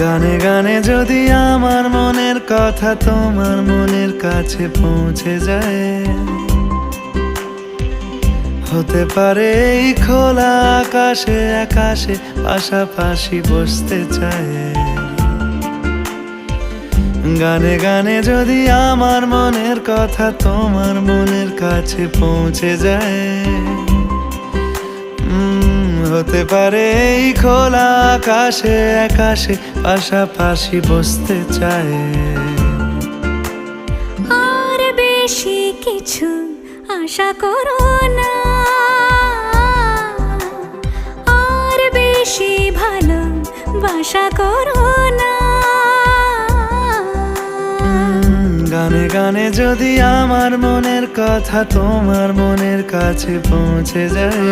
গানে গানে যদি আমার মনের কথা তোমার মনের কাছে পৌঁছে যায়, হতে পারে এই খোলা আকাশে আকাশে পাশাপাশি বসতে চায়। গানে গানে যদি আমার মনের কথা তোমার মনের কাছে পৌঁছে যায়, হতে পারে এই খোলা আকাশে আকাশে পাশাপাশি বসতে চায়। আর বেশি কিছু আশা করো না, আর বেশি ভালোবাসা করো না। গানে গানে যদি আমার মনের কথা তোমার মনের কাছে পৌঁছে যায়,